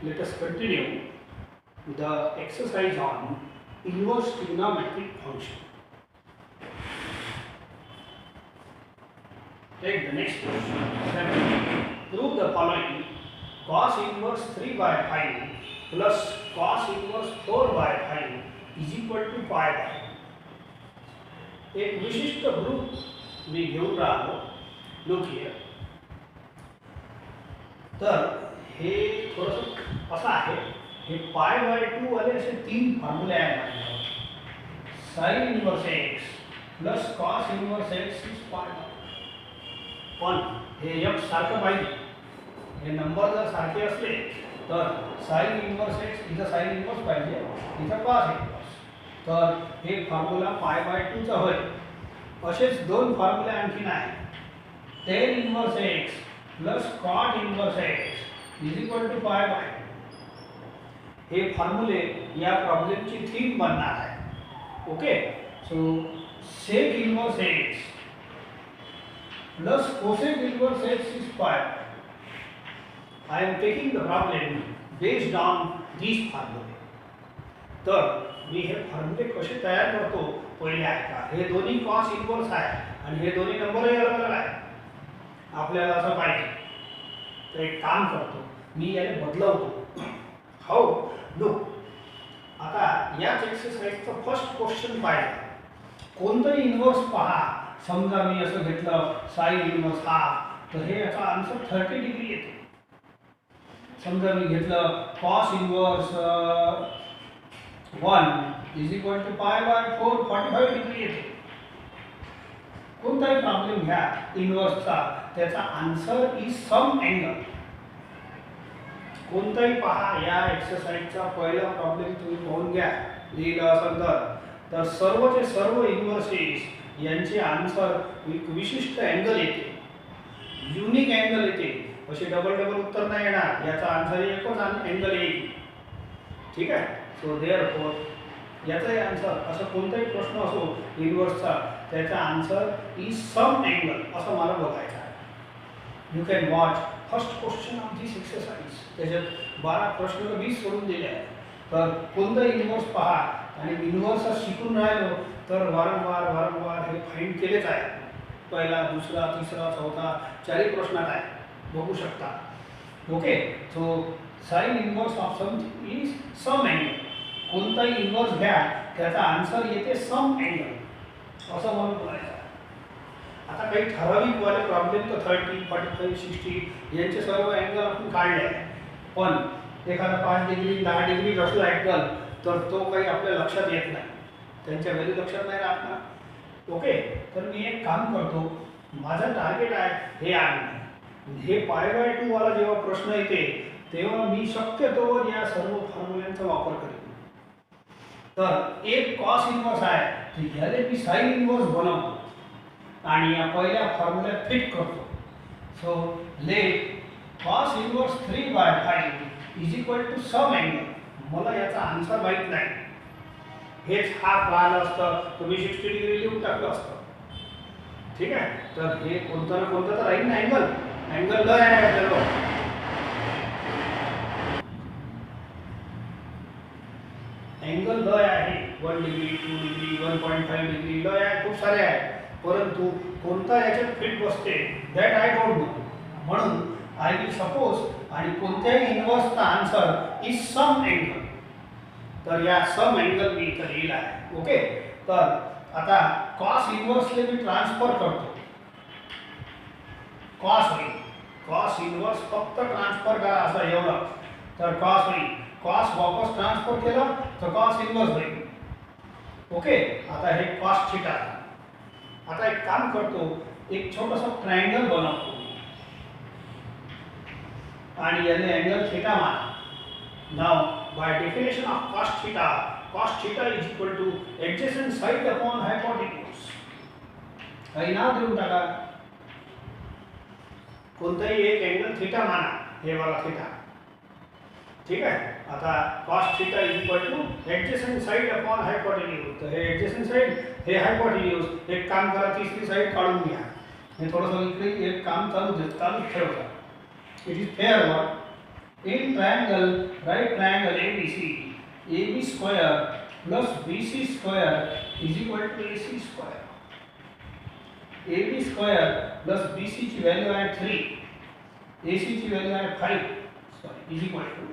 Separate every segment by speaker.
Speaker 1: Let us continue the exercise on inverse trigonometric function. Take the next question. Prove the following: cos inverse 3 by 5 plus cos inverse 4 by 5 is equal to pi by. एक विशिष्ट group मी घेऊन राहिलो. Look here. तर हे थोडंसं असं आहे, हे पाय बाय 2 वाले असे तीन फॉर्म्युले आहेत. Sine inverse x plus cos inverse x is पाय. पण हे एक सारखं पाहिजे. हे नंबर जर सारखे असले तर साइन इनवर्स एक्स इथं साइन इनवर्स पाहिजे, इथं कॉस इनवर्स. तर हे फॉर्म्युला पाय बाय 2 चा होईल. असेच दोन फॉर्म्युले आणखीन आहेत. Tan inverse x plus cot inverse x is equal to pi by. हे फॉर्म्युले या प्रॉब्लेमची थीम बनणार आहे. Okay, so sec inverse x plus cosec inverse x is pi. I am taking the problem based on these formulae. तर मी हे फॉर्म्युले कसे तयार करतो पहिले ऐका. हे दोन्ही cos इनवर्स आहे आणि हे दोन्ही नंबरही अलग अलग आहे. आपल्याला असं पाहिजे तर एक काम करतो, मी याने बदलवतो. हाऊ? लुक, आता याच एक्सरसाइजचं फर्स्ट क्वेश्चन पाहिजे. कोणतंही इनवर्स पहा. समजा मी असं घेतलं साइन इनवर्स हा, तर हे याचा आन्सर 30 डिग्री येते. समजा मी घेतलं cos inverse 1 is equal to pi by 4 45 degree येते. कोणताही प्रॉब्लेम घ्या इनवर्सचा, त्याचा आन्सर इज सम अँगल. कोणताही पहा, या एक्सरसाइजचा पहिला प्रॉब्लेम तुम्ही पाहून घ्या. लिहिलं असेल तर सर्वचे सर्व इनवर्सेस यांचे आन्सर एक विशिष्ट अँगल येते, युनिक अँगल येते. असे डबल डबल उत्तर नाही येणार. याचा आन्सर एकच अँगल येईल. ठीक आहे. सो देअरफॉर याचा आन्सर, असं कोणताही प्रश्न असो इनवर्सचा, त्याचा आन्सर इज सम अँगल असं मला बघायचं आहे. You can watch first question of this exercise. त्याच्यात 12 प्रश्न 20 सोडून दिले आहेत. तर कोणताही इनवर्स पहा आणि इनवर्स शिकून राहिलो तर वारंवार हे फाइंड केलेच आहे. पहिला, दुसरा, तिसरा, चौथा, चारही प्रश्नात आहे, बघू शकता. Okay, so sine inverse of something is some angle. कोणताही इनवर्स घ्या, त्याचा आन्सर येते सम अँगल असं म्हणून बोलायचं. आता काही ठराविक वाले प्रॉब्लेम तर 30, 45, 60 यांचे सर्व अँगल आपण काढले आहे. पण एखादा 5 डिग्री 10 डिग्री असला अँगल तर तो काही आपल्या लक्षात येत नाही, त्यांच्या व्हॅल्यू लक्षात नाही राहत ना. ओके, तर मी एक काम करतो. माझं टार्गेट आहे हे आहे, हे पाय बाय 2 वाला जेव्हा प्रश्न येते तेव्हा मी शक्यतोवर या सर्व फॉर्म्युल्यांचा वापर करेन. तर एक कॉस इनवर्स आहे, तर याला मी साइन इनवर्स बनवतो आणि या पहिल्या फॉर्म्युल्यात फिट करतो. So let cos inverse 3 by 5 is equal to some angle. मला याचा आन्सर माहीत नाही. हेच हात पाहिलं असतं तर मी 60 डिग्री लिहून टाकलं असतं. ठीक आहे. तर हे कोणतं ना कोणतं तर राहील ना अँगल. अँगल ल आहे आपल्याला. अँगल ल आहे 1 डिग्री 2 डिग्री 1.5 डिग्री ल आहे, खूप सारे आहे. परंतु कोणता याच्यात फिट बसते दॅट आय डोंट नो. म्हणून आय विल सपोज आणि कोणत्याही इनवर्सचा आन्सर इज सम अँगल. तर या सम अँगल मी इथं लिहिला आहे. ओके, तर आता कॉस इनवर्सले मी ट्रान्सफर करतो. कॉस होईल. कॉस इनवर्स फक्त ट्रान्सफर करा असं एवढं, तर कॉस होईल. कॉस वापस ट्रान्सफर केलं तर कॉस इनवर्स होईल. ओके, आता हे कॉस थिटा. आता एक काम करतो, एक छोटंसं ट्रायंगल बनवतो आणि याने अँगल थिटा माना. Now by definition of cos theta is equal to adjacent side upon hypotenuse. काही नाव देऊन टाका. कोणताही एक अँगल थीटा माना, हे वाला थीटा. ठीक आहे. आता cos theta is equal to adjacent side upon hypotenuse. तर हे adjacent side, हे hypotenuse. एक काम करा, तिसरी साइड काढून घ्या. हे थोडंसं इकडे एक काम चालू ठेवता. It is fair what. In triangle, right triangle ABC, AB square plus BC square is equal to AC square. AB square plus BC ची व्हॅल्यू आहे 3, AC ची व्हॅल्यू आहे 5, सॉरी, is equal to,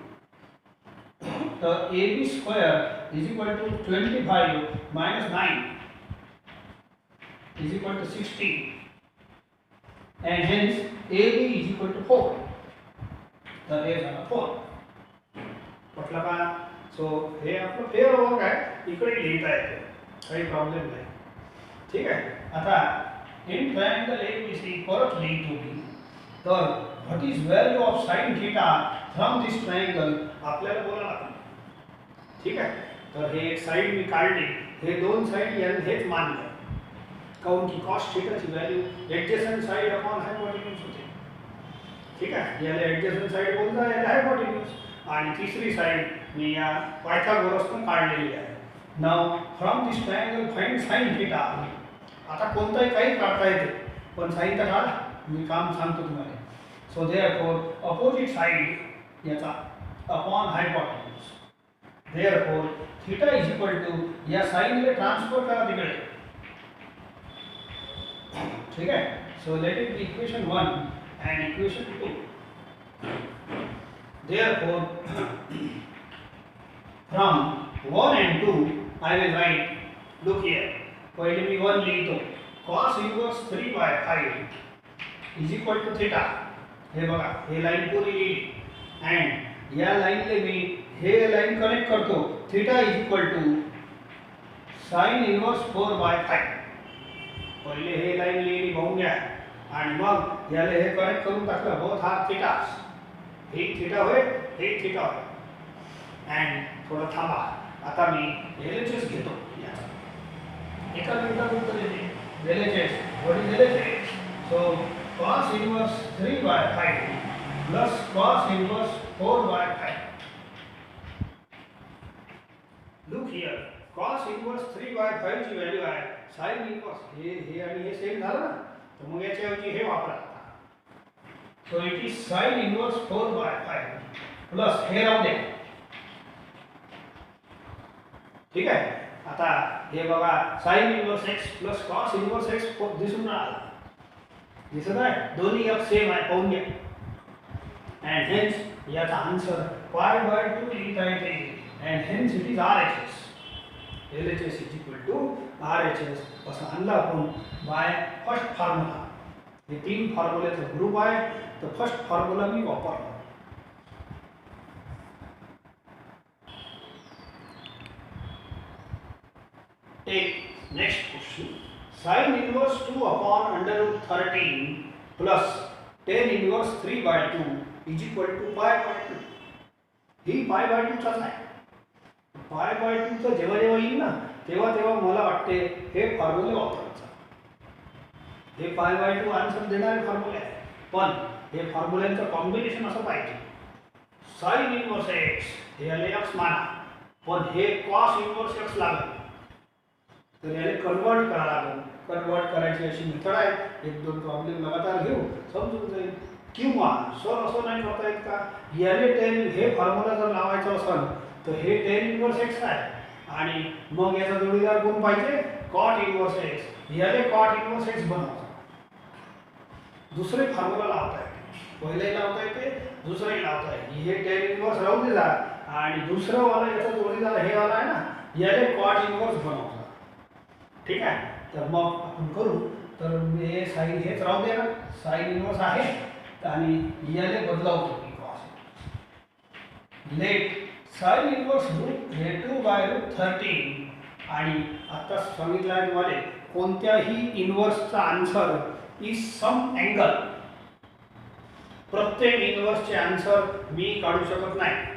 Speaker 1: तर AB square is equal to 25 minus 9 is equal to 16, and hence AB is equal to 4. तर हे झालं 4. म्हटलं का? सो हे आपलं फेअर वर्क आहे, इकडे लिहिता येते, काही प्रॉब्लेम नाही. ठीक आहे. आता इन ट्रायंगल ABC परत लिहितो मी. तर what is value of sine theta from this triangle आपल्याला बोलायला लागेल. ठीक आहे. तर हे एक साइड मी काढली, हे दोन साइड यांनी हेच मानलं, काऊन की कॉस थीटाची व्हॅल्यू ॲडजसंट साइड अपॉन हायपोटेन्यूज होते. ठीक आहे. याला ॲडजसंट साइड बोलता, याला हायपोटेन्यूज, आणि तिसरी साइड मी या पायथागोरसने काढलेली आहे. Now from this triangle find sine theta. आता कोणताही काही काढता येते, पण साइन तर काढा, मी काम सांगतो तुम्हाला. सो देयरफॉर अपोजिट साइड याचा upon hypotenuse, therefore theta is equal to या साइनले ट्रान्सफर करा तिकडे. ठीक आहे. So let it be equation 1 and equation 2. Therefore, from 1 and 2, I will write, look here, पहले मी 1 लिहितो, cos inverse 3 by 5 is equal to theta. हे बघा, हे लाइन पूरी लिहिली, and या लाइनले मी हे लाइन कनेक्ट करतो, theta is equal to sin inverse 4 by 5. पहिले हे लाइन लिहिली, बघून घ्या, आणि मग याला हे कनेक्ट करून टाकलं, बोथ आर थीटास. हे थीटा होय, हे थीटा होय. अँड थोडं थांबा, आता मी LHS घेतो याचा. एका मिनिटात उत्तर येते. LHS, what is LHS? So cos inverse 3 by 5 plus cos inverse 4 by 5. Look here, cos inverse 3 by 5 ची व्हॅल्यू आहे sin inverse, हे आणि हे सेम झालं ना, तर मग याच्याऐवजी हे वापरा. So it is sin inverse 4 by 5 plus हे राहू दे. ठीक आहे. आता हे बघा, sin inverse x plus cos inverse x दिसून राहिला, दिसत आहे, दोन्ही एक सेम आहे, पाहून घ्या. अँड हेन्स याचा आन्सर पाय बाय 2 लिहिता येते, and hence it is RHS. LHS is equal to RHS असं आणलं आपण बाय फर्स्ट फॉर्म्युला. हे 3 फॉर्म्युलेचा ग्रुप आहे, तर फर्स्ट फॉर्म्युला मी वापरला. Take next question. sin inverse 2 upon under root 13 plus tan inverse 3 by 2 is equal to pi by 2. He pi by 2 चाच आहे. pi by 2 चं जेव्हा जेव्हा येईल ना, तेव्हा तेव्हा मला वाटते हे फॉर्म्युले वापरायचं. हे pi by 2 आन्सर देणारे फॉर्म्युले आहे, पण हे फॉर्म्युल्यांचं कॉम्बिनेशन असं पाहिजे. sin inverse x हे याला x माना, पण हे cos inverse x लागेल, तर याला कन्वर्ट करावं लागेल. कन्वर्ट करायची अशी मेथड आहे, एक दोन प्रॉब्लेम लगातार घेऊ, समजून जाईल. किंवा सर असं नाही करता येत का, याले टेन हे फॉर्म्युला जर लावायचं असेल तर हे tan inverse x आहे, आणि मग याचा जोडीदार कोण पाहिजे, cot inverse x. याले cot inverse x बनवायचं. दुसरे फॉर्म्युला लावता येते, पहिले लावता येते, दुसरे लावता येते. हे tan inverse राहू दिला, आणि दुसरं वाला याचा जोडीदार हे वाला आहे ना, याले cot inverse बनवायचं. ठीक आहे. तर मग आपण करू. तर हे साइन हेच राहू दे ना, sin inverse आहे, आणि याले बदलावतो की cos. Let sin inverse root हे 2 बाय रूट 13, आणि आता सांगितलं आहे तुम्हाला, कोणत्याही इन्व्हर्सचा आन्सर इज सम अँगल. प्रत्येक इन्व्हर्सचे आन्सर मी काढू शकत नाही.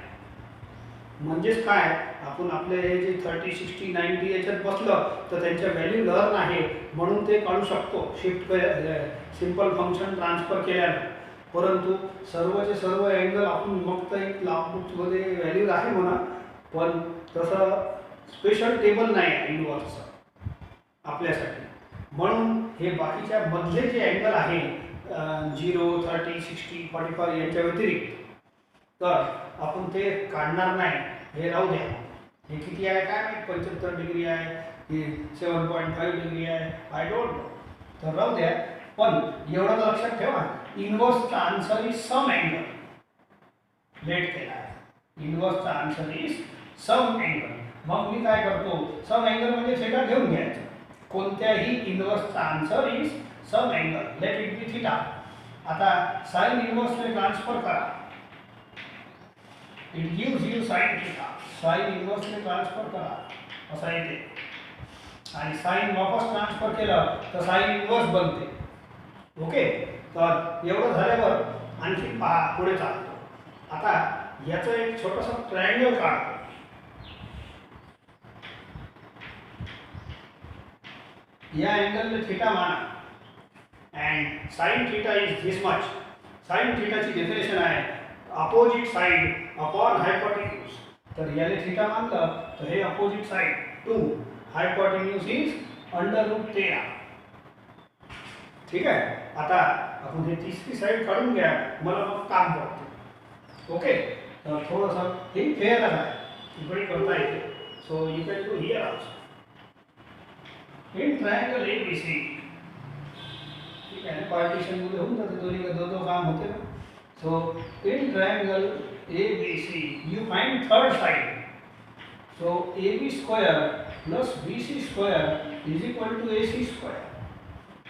Speaker 1: म्हणजेच काय, आपण आपले हे जे 30, 60, 90 याच्यात बसलं तर त्यांच्या व्हॅल्यू लर्न आहे, म्हणून ते काढू शकतो शिफ्ट सिंपल फंक्शन ट्रान्सफर केल्याने. परंतु सर्वचे सर्व अँगल आपण फक्त एक लाखमध्ये व्हॅल्यू आहे म्हणा, पण तसं स्पेशल टेबल नाही आहे इन्व्हर्सचं आपल्यासाठी. म्हणून हे बाकीच्या मधले जे अँगल आहे 0, 30, 60, 45 यांच्या व्यतिरिक्त तर आपण ते काढणार नाही, हे राहू द्या. हे किती आहे काय माहिती, 75 डिग्री आहे की 7.5 डिग्री आहे, आय डोंट नो. तर राहू द्या. पण एवढं लक्षात ठेवा, इनवर्सचा answer is some angle. Let केला आहे, इनवर्सचा आन्सर इज सम अँगल. मग मी काय करतो, सम अँगल म्हणजे थीटा घेऊन घ्यायचं. कोणत्याही इनवर्सचा answer is some angle, let it be theta. आता साइन इनवर्सने ट्रान्सफर करा, it gives you sine theta. Sine इनवर्सने ट्रान्सफर करा असं येते, आणि साइन वापस ट्रान्सफर केलं तर साइन इनवर्स बनते. ओके. तर एवढं झाल्यावर आणखी पहा, पुढे चालतो. आता याचं एक छोटंसं ट्रायंगल काढतो. या अँगलने थीटा माना, and sine theta is this much. Sine थीटाची डेफिनेशन आहे अपोजिट साइड अपॉन हायपोटेन्यूज. तर याने थीटा मानलं तर हे अपोजिट साइड 2, हायपोटेन्यूज इज √13. ठीक आहे. आता आपण हे तिसरी साइड काढून घ्या, मला मग काम पडते. ओके. तर थोडंसं हे फेअर आहे, इकडे करता येते. So you can do here also. In triangle ABC, ठीक आहे, पार्टीशन मध्ये होऊन जाते, दोन्ही दो काम होते ना. So in triangle ABC you find third side. So AB square plus BC square is equal to AC square.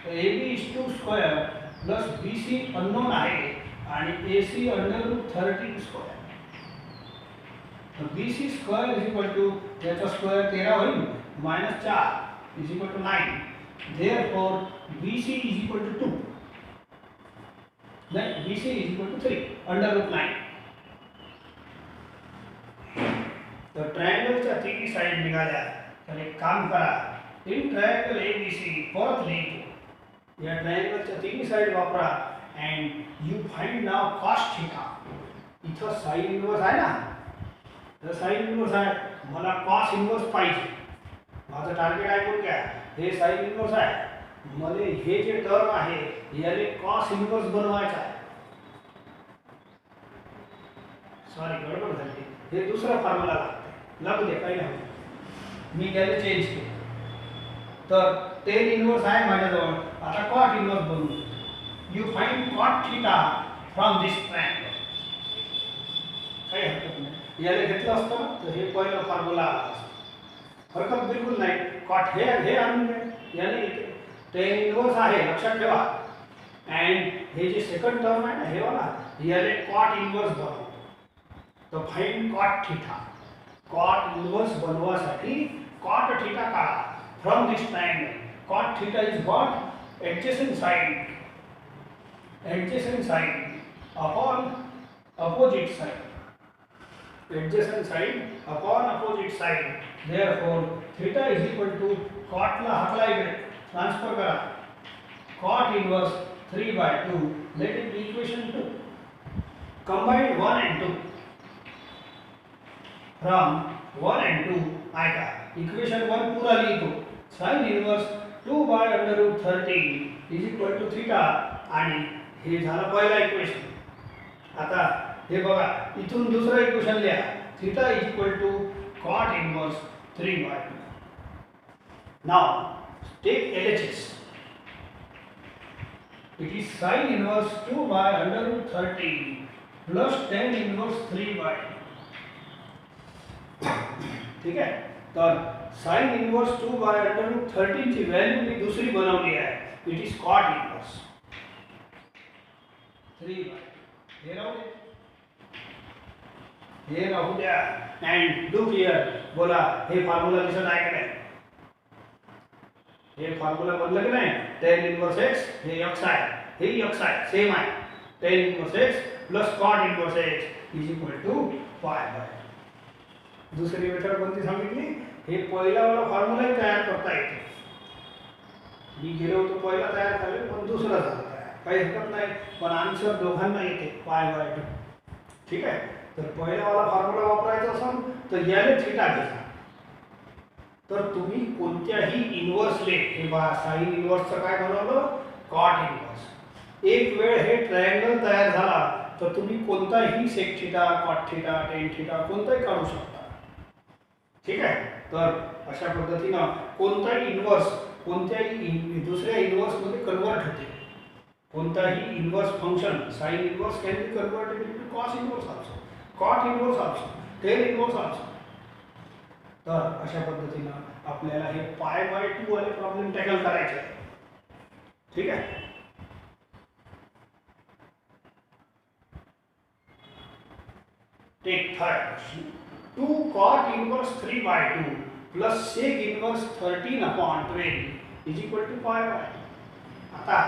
Speaker 1: तो AB is 2 square plus BC unknown आहे आणि AC √13 स्क्वायर. तो BC square is equal to, त्याचा square 13 होईल, -4 is equal to 9. Therefore, BC is equal to 2. Then BC is equal to 3 √9. तो ट्रायंगलच्या तिन्ही side निघाल्या. तर एक काम करा, इन ट्रायंगल ABC परत लिहितो. या ट्रायंगलच्या तिन्ही साइड वापरा and you find now cos theta. इथं साइन इनवर्स आहे ना, तर साइन इनवर्स आहे, मला cos इनवर्स पाहिजे. माझं टार्गेट ऐकून घ्या, हे साइन इनवर्स आहे, मला हे जे टर्म आहे याने कॉस इनवर्स बनवायचा आहे. सॉरी, गडबड झाली. हे दुसरा फॉर्म्युला लागू दे, काही नाही, मी त्याला चेंज केलं. तर टेन इनवर्स आहे माझ्याजवळ, आता कॉट इनवर्स बनवू. You find cot theta from this triangle. काही हरकत नाही, याने घेतलं असतं ना तर हे पहिलं फॉर्म्युला आला असतं. हरकत बिलकुल नाही. कॉट हे आणून घ्या, याने येते. टेन इनवर्स आहे, लक्षात ठेवा. अँड हे जे सेकंड टर्म आहे ना, हे वाला, याने कॉट इनवर्स बनवतो. तर find cot theta. Cot inverse बनवासाठी कॉट थीटा काढा from this triangle. Cot theta is what, adjacent side, adjacent side upon opposite side, adjacent side upon opposite side. Therefore, theta is equal to cot ला हाकला इकडे, transfer करा. cot inverse 3/2. Let it be equation 2. Combine 1 and 2. From 1 and 2 ऐका, equation 1 पूरा लिहितो. sin inverse 2/√13 is equal to theta. आणि हे झालं पहिला इक्वेशन. आता हे बघा, इथून दुसरं इक्वेशन लिहा, theta is equal to cot inverse 3/2. Now take LHS. It is sine inverse 2/√13 plus tan inverse 3/2. ठीक आहे. तर साइन इनवर्स 2/√13 ची व्हॅल्यू मी दुसरी बनवली आहे, इट इज कॉट इनवर्स 3/2. हे राहू दे, हे राहू द्या. अँड डू हियर, बोला हे फॉर्म्युला दिसत आहे की नाही? हे फॉर्म्युला बनलं की नाही? tan इनवर्स x, हे x आहे, हे x आहे, सेम आहे. tan inverse x plus cot inverse x is equal to π/. दुसरी मेथड कोणती सांगितली? हे पहिला वाला फॉर्म्युला तयार करता येते. मी गेलो होतो पहिला तयार झाले, पण दुसरा झाला तयार, काही हरकत नाही. पण आन्सर दोघांना येते π/2. ठीक आहे. तर पहिला वाला फॉर्म्युला वापरायचा असेल तर याने थीटा घ्यायचा. तर तुम्ही कोणत्याही इनवर्सले, हे बघा साइन इनवर्सचं काय बनवलं, कॉट इनवर्स. एक वेळ हे ट्रायंगल तयार झाला तर तुम्ही कोणताही sec theta, cot theta, tan theta कोणताही काढू शकता. ठीक आहे. तर अशा पद्धतीनं कोणताही इन्व्हर्स कोणत्याही दुसऱ्या इन्व्हर्समध्ये कन्वर्ट होते. कोणताही inverse function sine inverse can be converted into cos inverse also, cot inverse also, tan inverse also. तर अशा पद्धतीनं आपल्याला हे पाय बाय 2 वाले प्रॉब्लेम टॅकल करायचे आहे. ठीक आहे. Take third question. 2 cot inverse 3 by 2 plus sec inverse 13/12 is equal to pi by 2. आता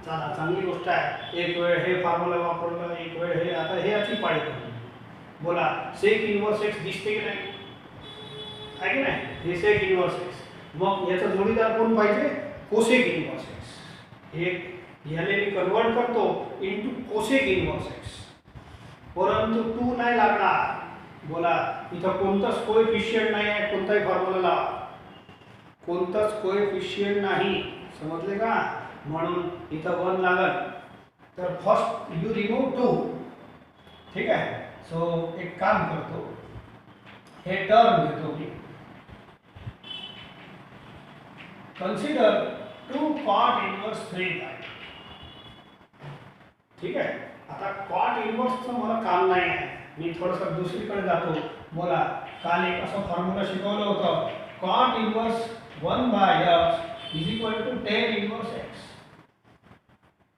Speaker 1: चला चांगली गोष्ट आहे. एक वेळ हे फॉर्म्युला वापरलं, एक वेळ हे. आता हे याची पाळी करू. बोला सेक इन्व्हर्स एक्स दिसते की नाही? आहे की नाही? हे सेक इन्व्हर्स एक्स. मग याचा जोडीदार कोण पाहिजे? Cosec inverse x. हे याले मी कन्वर्ट करतो इनटू कोसेक इन्व्हर्स एक्स. परंतु 2 नाही लागणार. बोला इथं कोणताच कोएफिशियंट नाही आहे. कोणताही फॉर्म्युला लावा, कोणताच कोएफिशियंट नाही. समजले का? म्हणून इथं 1 लागल. तर फर्स्ट यू रिमूव्ह 2. ठीक आहे. सो एक काम करतो, हे टर्म घेतो मी. Consider 2 cot inverse 3 by. ठीक आहे. आता कॉट इन्व्हर्सचं मला काम नाही आहे. मी थोडंसं दुसरीकडे जातो. बोला काल एक असं फॉर्म्युला शिकवलं होतं, cot inverse 1 by x is equal to tan inverse x.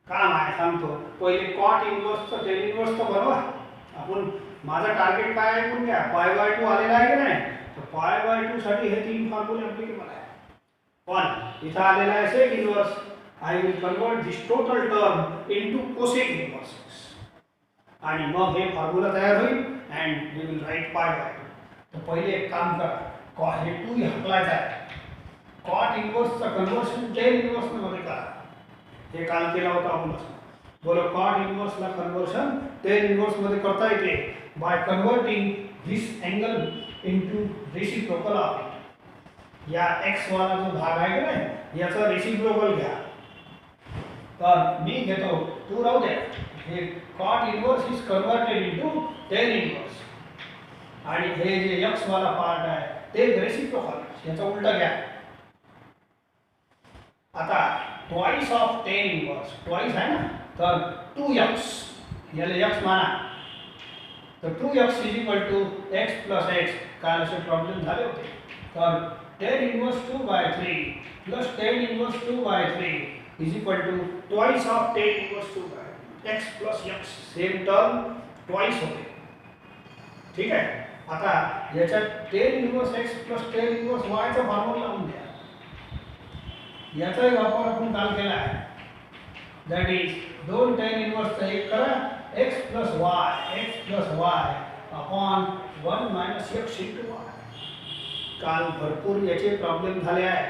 Speaker 1: काम आहे सांगतो. पहिले कॉट इन्व्हर्सचं टेन इन्व्हर्सचं बरोबर. आपण माझा टार्गेट काय आहे ऐकून घ्या. पाय बाय 2 आलेला आहे की नाही? तर पाय बाय 2 साठी हे 3 फॉर्म्युले ॲप्लिकेबल आहे. पण इथं आलेला आहे सेक inverse. I will convert this total term into cosec inverse x. आणि मग हे फॉर्म्युला तयार होईल and we will write pi by 2. तर पहिले एक काम करा, हे 2 हटवायचा आहे. कॉट इन्व्हर्सचं कन्वर्शन टेन इन्व्हर्स मध्ये करा. हे काल केला होता आपण. बोलो कॉट इन्व्हर्सला कन्वर्शन टेन इन्व्हर्स मध्ये करता येते by converting this angle into reciprocal of it. या x वाला जो भाग आहे की नाही याचा रेसिप्रोकल घ्या. तर मी घेतो 2 राहू द्या. हे cot inverse is converted into tan inverse आणि हे जे x वाला पार्ट आहे ते रेसिप्रोकल. याचा उलटा घ्या. आता twice of tan inverse, twice आहे ना, तर 2x याला x माना. तर 2x is equal to x plus x. काल असे प्रॉब्लेम झाले होते. तर tan inverse 2 by 3 plus tan inverse 2 by 3 is equal to twice of tan inverse 2 by x plus x. Same term twice होते. ठीक आहे. आता याच्यात tan inverse x plus tan inverse y चा फॉर्म्युला लावून द्या. याचाही वापर आपण काल केला आहे. दॅट इज 2 tan inverse चा एक करा x plus y upon 1 minus x into y. काल भरपूर याचे प्रॉब्लेम झाले आहे.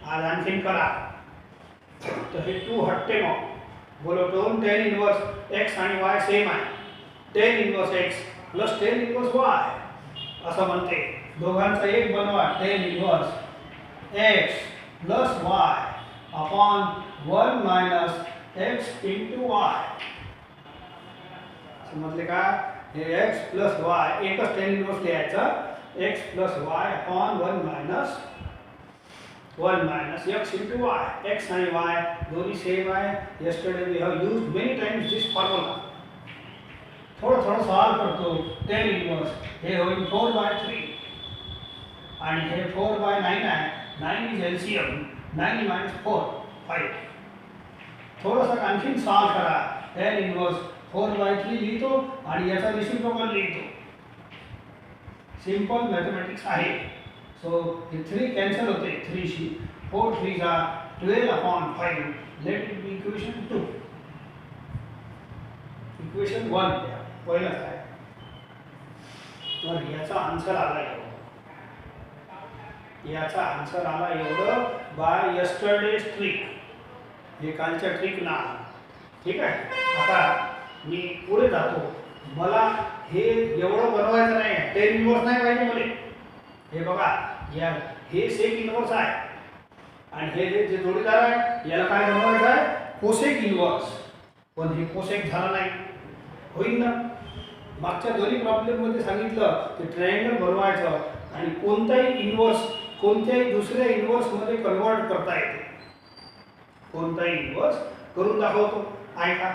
Speaker 1: आज आणखीन करा. तर हे 2 हटते. मग बोलो 2 tan इन्व्हर्स x आणि y सेम आहे. tan inverse x plus tan inverse y असं म्हणते. दोघांचा एक बनवा. tan inverse x plus y upon 1 minus x into y. समजले का? हे x प्लस y एकच tan इन्व्हर्स लिहायचा. x plus y upon 1 minus x into y. x and y दोन्ही सेम आहे. yesterday we have used many times this formula. थोड़ा सवाल करतो. tan inverse हे होईल 4 by 3 आणि हे 4 by 9 आहे. 9 is LCM. 9 minus 4 5. थोडासा आणखीन सॉल्व करा. tan inverse 4 by 3 लिहितो आणि याचा रेसिप्रोकल लिहितो. सिंपल मॅथमॅटिक्स आहे. सो हे 3 कॅन्सल होते. 3 शी 4 3 are 12 upon 5. Late it be equation 2. Equation 1 द्या. पहिलाच आहे. तर याचा आन्सर आला एवढं. याचा आन्सर आला एवढं बाय यस्टरडेज ट्रिक. हे कालच्या ट्रिक ना. ठीक आहे. आता मी पुढे जातो. मला हे एवढं बनवायचं नाही आहे. टेन इन्व्हर्स नाही पाहिजे मला. हे बघा या हे सेक इन्व्हर्स आहे आणि हे जे जोडीदार आहे याला काय बनवायचं आहे? Cosec inverse. पण हे कोसेक झालं नाही. होईल ना. मागच्या दोन्ही प्रॉब्लेममध्ये सांगितलं की ट्रायंगल बनवायचं आणि कोणत्याही दुसऱ्या इन्व्हर्समध्ये कन्वर्ट करता येते. कोणताही इन्व्हर्स करून दाखवतो. ऐका,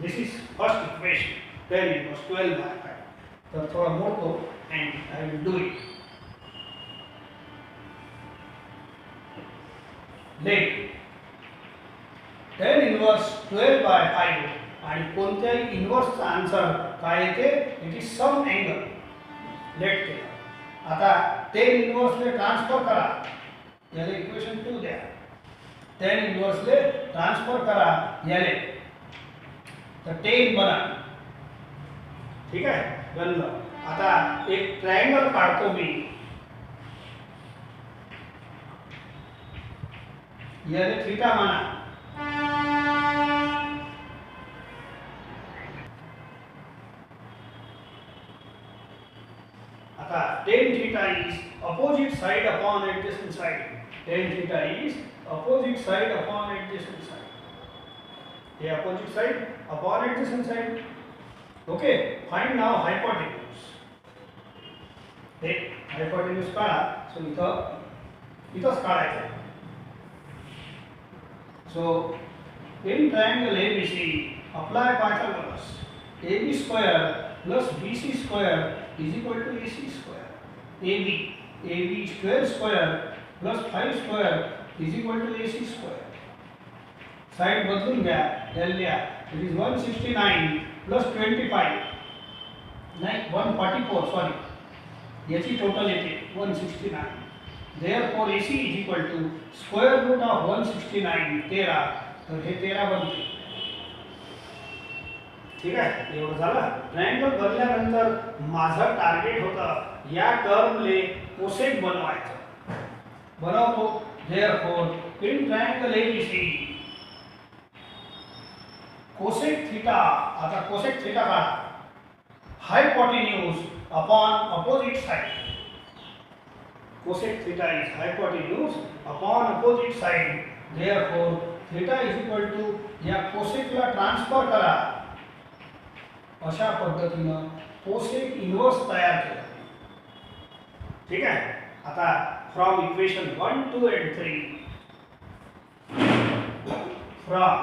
Speaker 1: this is first equation, tan inverse 12/5. तर थोडा मोडतो and I will do it. Let tan inverse 12/5 आणि कोणत्याही इन्व्हर्सचा आन्सर काय येते? It is some angle. Let केलं. आता tan इन्व्हर्सले ट्रान्सफर करा, याला इक्वेशन 2 द्या. tan इन्व्हर्सले ट्रान्सफर करा याले, तर tan बना. ठीक आहे, बनलं. आता एक ट्रायंगल काढतो मी, याले थीटा म्हणा. आता tan theta is opposite side upon adjacent side. Tan theta is opposite side upon adjacent side. हे opposite side upon adjacent side. Okay, find now hypotenuse. हे hypotenuse काढा. So इथंच काढायचं. So in triangle ABC, apply Pythagoras. AB square plus BC square is equal to AC square. AB is 12 square plus 5 square is equal to AC square. Side बदलून घ्या, L लिहा. It is 169 plus 25. नाही, 144, sorry. याची total येते 169. Therefore AC is equal to square root of 169, 13. तर हे 13 बनते. ठीक आहे, एवढं झालं. ट्रायंगल बनल्यानंतर माझं टार्गेट होतं या टर्मले कोसेक बनवायचं. बनवतो. Therefore in triangle ABC cosec theta, आता कोसेक थीटा काढा. Hypotenuse upon opposite side. Cosec theta is hypotenuse upon opposite side. Therefore, theta is equal to या cosec ला ट्रान्सफर करा. अशा पद्धतीनं cosec इन्व्हर्स तयार केला. ठीक आहे. आता from equation 1, 2 and 3, from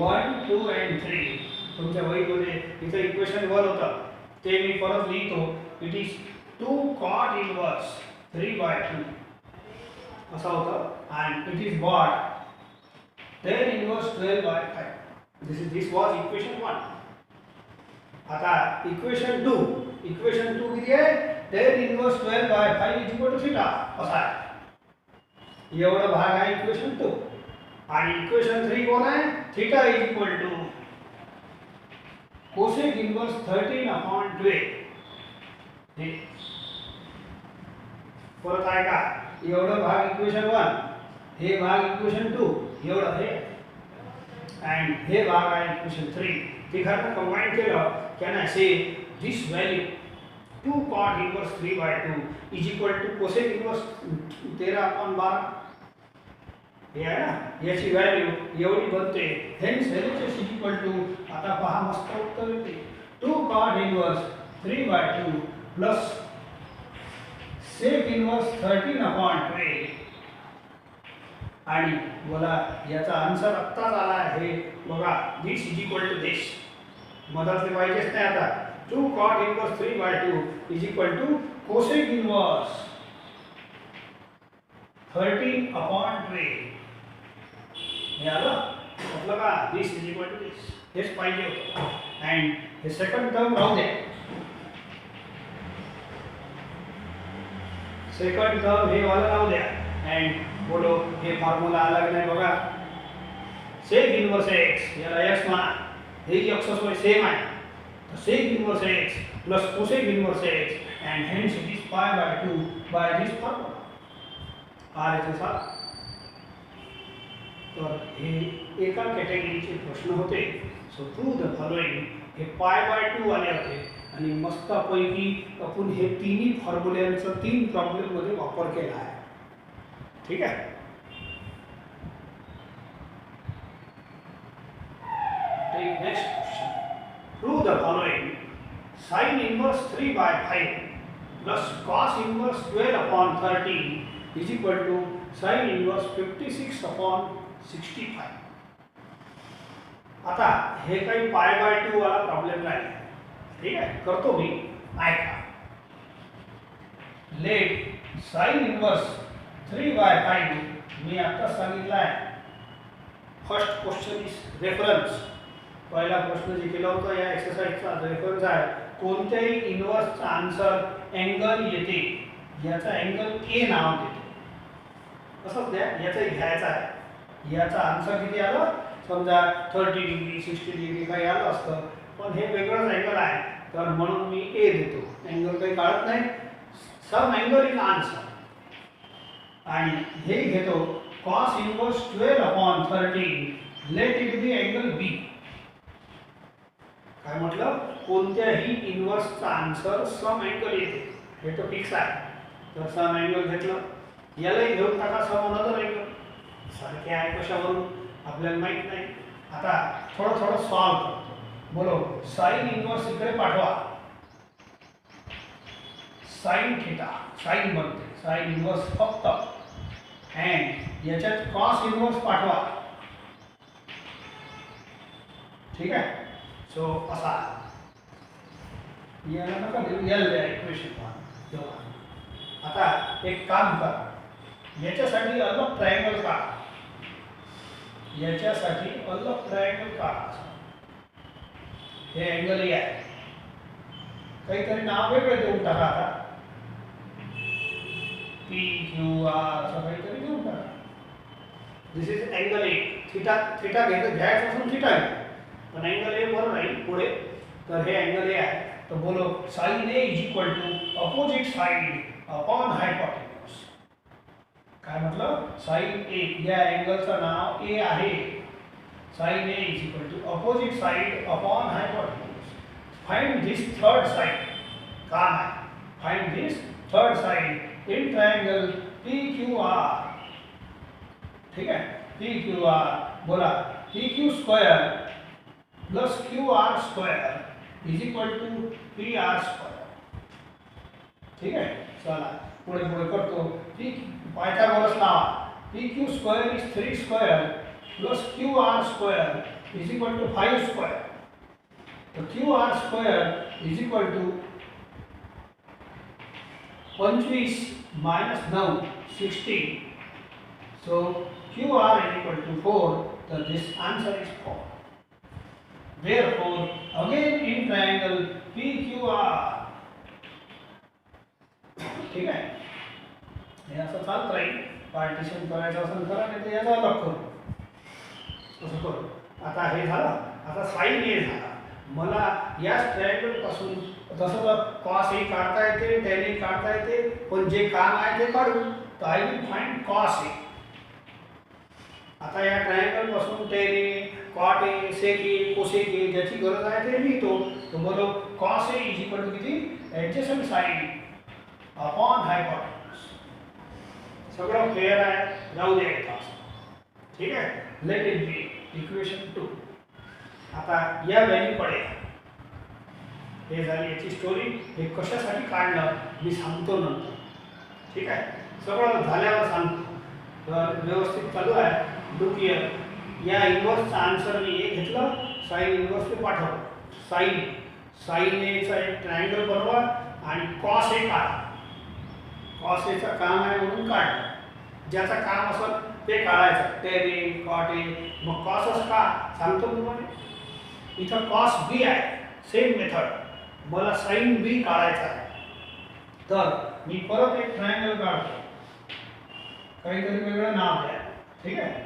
Speaker 1: 1, 2 and 3 तुमच्या वहीमध्ये इथं इक्वेशन 1 होतं, ते मी परत लिहितो. इट इज 2 cot inverse 3/2 असा होता. and it is what tan inverse 12/5. this was equation 1. आता इक्वेशन 2 किती आहे? tan inverse 12/5 is equal to theta असा आहे. एवढा भाग आहे इक्वेशन 2. आणि इक्वेशन 3 कोण आहे? Theta is equal to cosec inverse 13/12. हे परत आहे का? एवढं भाग इक्वेशन 1, हे भाग इक्वेशन 2, एवढं हे, and हे भाग आहे इक्वेशन 3. तिघांना कंबाईन केलं, can I say this value 2 cot inverse 3/2 is equal to cosec inverse 13/12. हे आहे ना, याची व्हॅल्यू एवढी बनते. Hence LHS is equal to, आता पहा मस्त उत्तर येते, 2 cot inverse 3/2 plus sec inverse 13/12. आणि बोला याचा आन्सर आत्ताच आला आहे बघा. दिस इज इक्वल टू दिस. मधातले पाहिजेच नाही आता. 2 cot inverse 3/2 is equal to cosec inverse 13/12. हे आलं म्हटलं का? दिस इज इक्वल टू दिस. हेच पाहिजे होतं. अँड हे सेकंड टर्म राहू द्या. सेकंड टर्म हे वाला राहू द्या. अँड बोलो हे फॉर्म्युला अलग नाही बघा. सेक इन्व्हर्स x याला x म्हणा. हे x सोय सेम आहे. तर sec inverse x plus cosec inverse x and hence it is π/2 by this formula. RHS. तर हे एका कॅटेगरीचे प्रश्न होते. सो थ्रू द फॉलोइंग हे π/2 आले होते आणि मस्तपैकी आपण हे तिन्ही फॉर्म्युल्यांचा 3 प्रॉब्लेम मध्ये वापर केला आहे. ठीक आहे. take next question. Prove the following. Sin inverse 3 by 5 plus cos inverse 12 upon 13 is equal to sin inverse 56 upon 65. आता हे काही पाय बाय 2 वाला प्रॉब्लेम नाही. ठीक आहे, करतो मी. ऐका. लेट sin इनवर्स 3 by 5 मी आता सांगितलं आहे. First question is reference. पहिला प्रश्न जे केला होता या एक्सरसाइजचा रेफरन्स आहे. कोणत्याही इनवर्सचा आन्सर अँगल येते याचा अँगल ए नाव देतो. असंच द्या, याचा घ्यायचा आहे. याचा आन्सर किती आला, समजा 30 डिग्री 60 डिग्री काही आलं असतं, पण हे वेगळंच अँगल आहे तर म्हणून मी ए देतो. अँगल काही काढत नाही. Some angle is answer. आणि हे घेतो cos inverse 12 upon 13 let it be angle B. काय म्हटलं, कोणत्याही इनवर्सचा आन्सर सम अँगल येते हे तर फिक्स आहे. तर सम अँगल घेतलं, यालाही घेऊन टाका सम अनदर अँगल. सारखे आहे कशावरून आपल्याला माहित नाही. आता थोडं थोडं सॉल्व करतो. बोलो, साइन इनवर्स इकडे पाठवा. साइन थीटा साइन बनते, साइन इनवर्स फक्त. अँड याच्यात कॉस इनवर्स पाठवा. ठीक आहे. सो असा याला नका देऊ, एल द्या इक्वेशन 1. आता एक काम करा, याच्यासाठी अलग ट्रायंगल काढा. याच्यासाठी अलग ट्रायंगल काढा. हे अँगल ए आहे. काहीतरी नाव वेगळं देऊन टाका. आता पी क्यू आर असं काहीतरी देऊन टाका. This is angle A. Theta theta घ्यायचं असून थीटा घ्या, पण अँगल ए बरोबर राहील पुढे. तर हे अँगल ए आहे. तर बोलो, sine A is equal to opposite side upon hypotenuse. काय म्हटलं, साइन ए या अँगलचं नाव ए आहे. Sine A is equal to opposite side upon hypotenuse. Find this third side. काम आहे, find this third side in triangle P Q R. ठीक है, पी क्यू आर. बोला, P Q square plus Q R square is equal to P R square. ठीक है, चला पुढे पुढे करतो. पी पायथागोरस लावा. P Q square is 3 square plus Q R square is equal to 5 square. तो Q R square is equal to 25 minus 9 16. So QR is equal to 4. So this answer is 4. Therefore, again in triangle PQR. ठीक है, हे असं चालत राहील. Partition करायचं असेल करा, नाही तर याचा अलग करू. असं करू. आता हे झालं. आता साइन ए झाला. मला या ट्रायंगल पासून तसं तर कॉस ए काढता येते, टेन ए काढता येते, पण जे काम आहे ते काढू. तर I will find cos A. आता या ट्रायंगल पासून tan A, cot A, sec A, cosec A ज्याची गरज आहे ते लिहितो. तो बोलो, cos A is equal to किती, ॲडजसंट साइड अपॉन हायपोटेन्यूज. सगळं फेअर आहे, जाऊ दे एक तास. ठीक आहे, लेट इट बी इक्वेशन 2. आता या व्हॅल्यू पडेल. हे झाली याची स्टोरी. हे कशासाठी काढलं मी सांगतो नंतर. ठीक आहे, सगळं झाल्यावर सांगतो. तर व्यवस्थित चालू आहे. Look here. या इनवर्सचा आन्सर मी ए घेतलं, साइन इनवर्सला पाठवलं. साइन एचा एक ट्रायंगल बनवा आणि कॉस ए काढा. कॉस एचं काम आहे म्हणून काढलं. ज्याचं काम असेल ते काढायचं. Tan A, cot A. मग कॉसच का सांगतो तुम्हाला. इथं कॉस बी आहे. Same method. मला साइन बी काढायचा आहे. तर मी परत एक ट्रायंगल काढतो. काहीतरी वेगळं नाव द्या. ठीक आहे,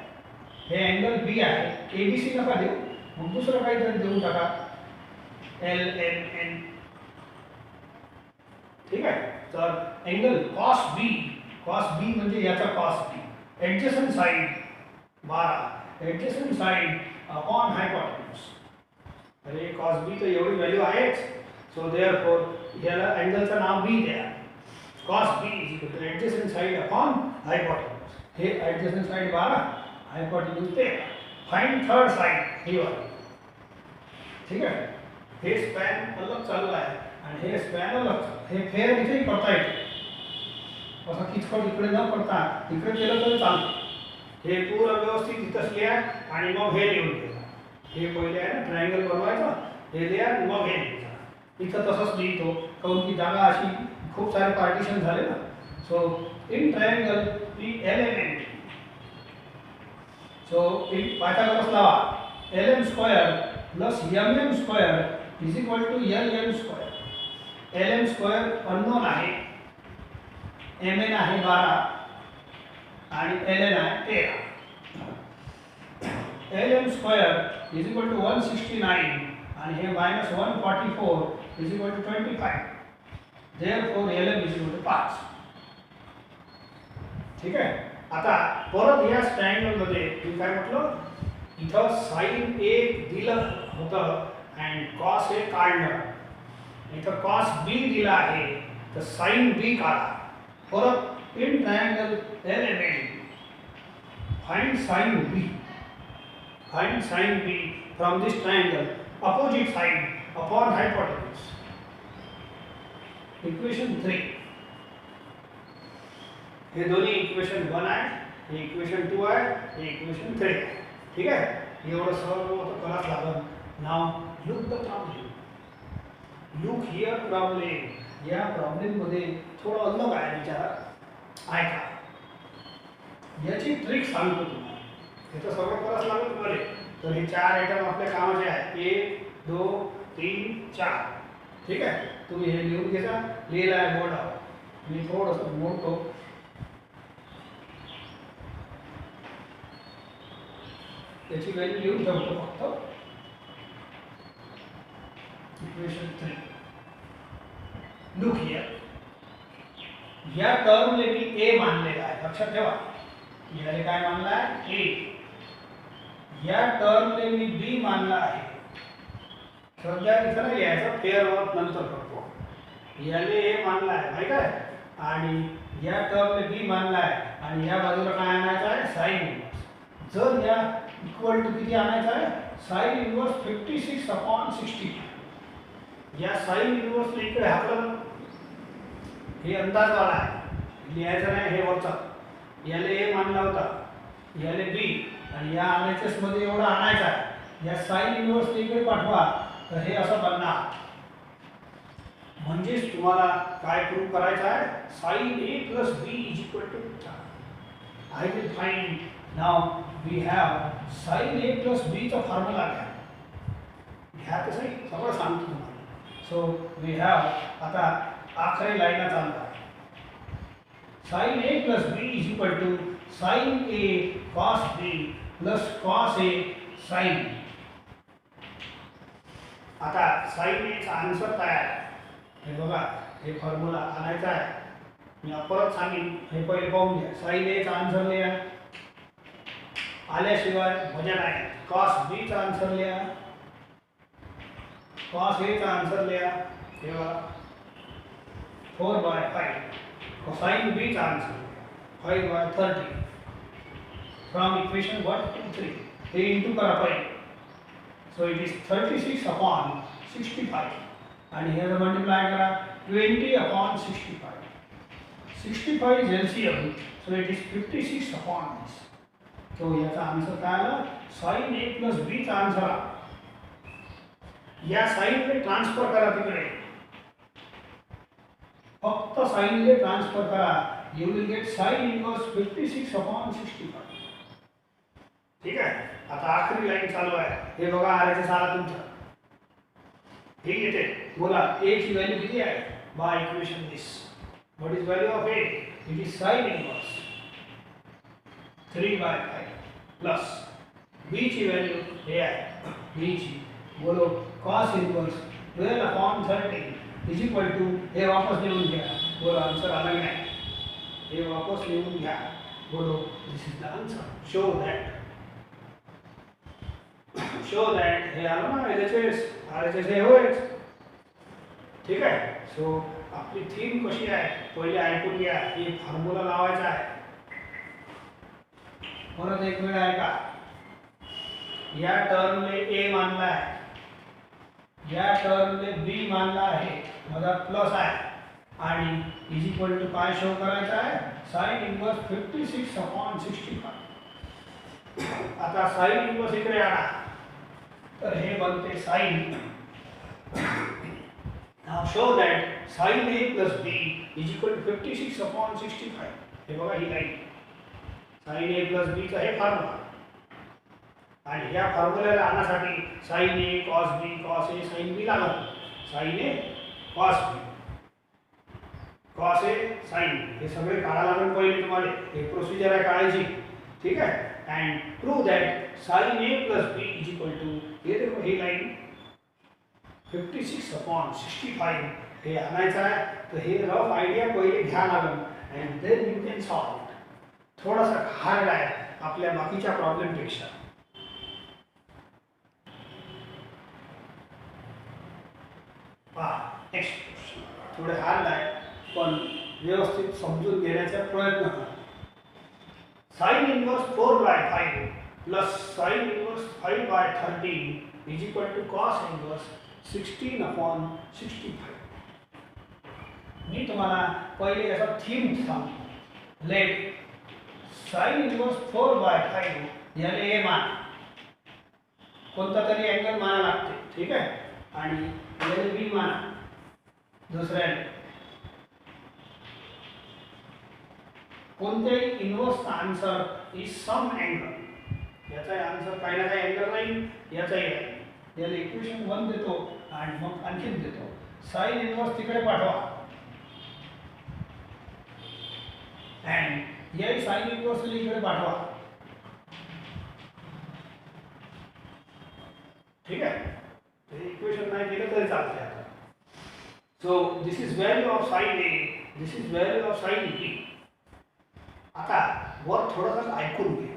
Speaker 1: हे अँगल बी आहे. एबीसी नका देऊ, मग दुसरं काहीतरी देऊन टाका. L N N. ठीक आहे. तर angle cos B. Cos B म्हणजे याचा cos B. Adjacent side 12. Adjacent side upon hypotenuse. अरे कॉस बी तर एवढी व्हॅल्यू आहेच. सो देअरफॉर याला अँगलचं नाव बी द्या. cos b is equal to adjacent side upon hypotenuse. हे adjacent side 12, hypotenuse 13. Find third side here. ठीक आहे. हे स्पॅन अलग चालू आहे आणि हे स्पॅन अलग. हे फेर इथेही करता येते, असं किचकट इकडे न करता इकडे केलं तरी चालतं. हे पूर्ण व्यवस्थित इथंच लिहा आणि मग हे लिहून घ्या. हे पहिले आहे ना ट्रायंगल बनवायचं, हे लिहा मग हे लिहायचं. इथं तसंच लिहितो काऊन की जागा अशी खूप सारे पार्टिशन झाले ना. So in triangle the element, so in Pythagoras लावा lm square plus mm square is equal to lm square. lm square unknown आहे, mn आहे 12 आणि ln आहे 13. lm square is equal to 169 आणि हे minus 144 is equal to 25. Therefore lm is equal to 5. ठीक आहे. आता परत या ट्रायंगल मध्ये मी काय म्हटलं, इथं साइन ए दिलं होतं आणि कॉस ए काढलं. इथं कॉस बी दिला आहे तर साइन बी काढा. परत in triangle element find sine B. Find sine B from this triangle opposite side upon hypotenuse. Equation 3. हे दोन्ही इक्वेशन 1 आहे, हे इक्वेशन 2 आहे, हे इक्वेशन 3 आहे. ठीक आहे. एवढं सर्व होतं करावंच लागेल. Now look the problem. Look here problem. या प्रॉब्लेम मध्ये थोडं अलग आहे विचार. ऐका, याची ट्रिक सांगतो तुम्हाला. हे तर सगळं करावंच लागेल तुम्हाला. तर हे 4 आयटम आपल्या कामाचे आहेत. 1 2 3 4. ठीक आहे. तुम्ही हे लिहून घ्या. लिहिलं आहे बोर्डावर. मी थोडंसं मोडतो. त्याची व्हॅल्यू लिहून ठेवतो फक्त. इक्वेशन 3. Look here. या टर्मले मी ए मानलेला आहे, लक्षात ठेवा. याले काय मानला आहे? ए. या टर्मले मी बी मानला आहे. सध्या इथं नाही लिहायचं, पेअर वर्क नंतर करतो. याले ए मानला आहे माहित आहे, आणि या टर्मले बी मानला आहे आणि या बाजूला काय आणायचं आहे? Sine inverse. जर या इक्वल टू किती आणायचं आहे? Sine inverse 56/60. या साइन इन्व्हर्सला इकडे हाकलं. हे अंदाजवाला आहे, लिहायचं नाही हे वरचा. याले ए मानला होता, याले बी, आणि या RHS मध्ये एवढा आणायचा आहे. या साइन इन्व्हर्स इकडे पाठवा तर हे असं बनणार. म्हणजेच तुम्हाला काय प्रूव्ह करायचं आहे? Sine A plus B is equal to 4. I will find. Now we have sine A plus B चा फॉर्म्युला घ्या तर सही, सगळं सांगतो तुम्हाला. सो वी हॅव, आता आखरी लाईनला चालला. Sine A plus B is equal to sine A cos B plus cos A sine. आता साइन ए चा आन्सर तयार. हे बघा, हे फॉर्म्युला आणायचा आहे. मी परत सांगेन, हे पहिले पाहून घ्या. साइन ए चा आन्सर लिहा, आल्याशिवाय मजा नाही. कॉस बी चा आन्सर लिहा, कॉस ए चा आन्सर लिहा. हे बघा 4/5. कोसाइन बी चा आन्सर 5/30. From equation 1 to 3. हे इंटू करा पहिले. सो इट इज 36/65 आणि हे मल्टिप्लाय करा 20/65. 65 is LCM, so it is 56/10. तो याचा आन्सर काय आला? साइन ए प्लस बी चा आन्सर. या साइनले ट्रान्सफर करा तिकडे. फक्त साइनले ट्रान्सफर करा. You will get sine inverse 56/65. ठीक आहे. आता आखरी लाईन चालू आहे. हे बघा RHS आला तुमचा. ठीक येते. बोला ए ची व्हॅल्यू किती आहे? By equation this. What is value of A? It is sine inverse 3/5 plus B ची व्हॅल्यू हे आहे. बी ची बोलो cos inverse 12/30 is equal to, हे वापस लिहून घ्या. बोलो आन्सर आला नाही. हे वापस लिहून घ्या. बोलो this is the answer. Show that हे आलं ना RHS हे होयच. ठीक आहे. सो आपली थीम कशी आहे पहिले ऐकून घ्या. हे फॉर्म्युला लावायचा आहे. परत एक वेळ ऐका. या टर्मले ए मानला आहे, या टर्मने बी मानला आहे मधात प्लस आहे आणि इज इक्वल टू काय शो करायचा आहे साइन इनवर्स 56/65. आता साइन इनवर्स इकडे आणा तर हे बनते sine. Now show that sine A plus B is equal to 56/65. हे बघा ही line sine A plus B चा हे फॉर्म्युला आणि ह्या फॉर्म्युल्याला आणण्यासाठी sine A cos B cos A sine B लागत. Sine A cos B cos A sine हे सगळे काढायला लागेल पहिले तुम्हाला. हे प्रोसिजर आहे काढायची. ठीक आहे. And prove that sine A plus B is equal to हे देखो ही लाईन 56/65 हे आणायचं आहे. तर हे रफ आयडिया पहिले घ्या लागेल and then you can solve. थोडासा हार्ड आहे आपल्या बाकीच्या प्रॉब्लेमपेक्षा. नेक्स्ट क्वेश्चन थोडे हार्ड आहे पण व्यवस्थित समजून घेण्याचा प्रयत्न करा. Sine inverse 4/5 plus sine inverse 5/13 is equal to cos inverse 16/65. मी तुम्हाला पहिले याचा थीम सांगतो. लेट साइन इनवर्स 4/5 याला ए मान कोणता तरी अँगल माना लागते. ठीक आहे. आणि याला बी माना दुसऱ्या कोणत्याही इनवर्सचा आन्सर इज सम अँगल. याचा आन्सर काही ना काही अँगल नाही याचाही आहे. याला इक्वेशन 1 देतो आणि मग आणखीन देतो. साइन इनवर्स तिकडे पाठवा अँड याही साइन इनवर्स इकडे पाठवा. ठीक आहे. इक्वेशन नाही दिलं तरी चालते. आता so this is value of sine A this is value of sine B. आता वर थोडंसं ऐकून घ्या.